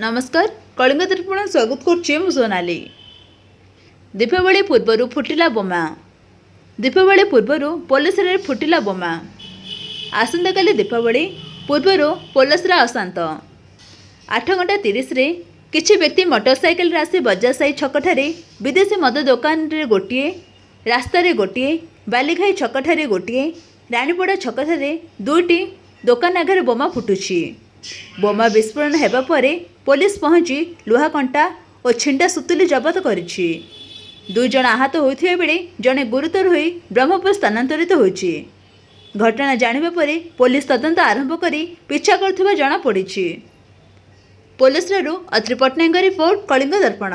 नमस्कार कलिंग दर्पण स्वागत करुच्ची सोनाली। दीपावली पूर्वर फुटिला बोमा। दीपावली पूर्वर पुलिस फुटिला बोमा। आसंता काली दीपावली पूर्वर पुलिस अशांत 8:30 रे किछि व्यक्ति मोटरसाइकेल आसी बजार साई छकठारे विदेशी मद दुकान रे गोटे रास्ता रे गोटे बालीखाई छकठारे गोटे रानीपड़ा छकठारे दुईटी दुकान आगे बोमा फुटुछि। बोमा विस्फोरण हेबा परे पुलिस पहुंची लुहा कंटा और छिंडा सुतुली जबत करिछि। 2 जण आहत होइथिबा बेले जणे गुरुतर होई ब्रह्मपुर स्थानांतरित होइछि। घटना जानिबा परे पुलिस तदंत आरंभ करी पिछा करथिबा जणा पड़िछि। पुलिस अत्रि पट्टनायक रिपोर्ट कलिंग दर्पण।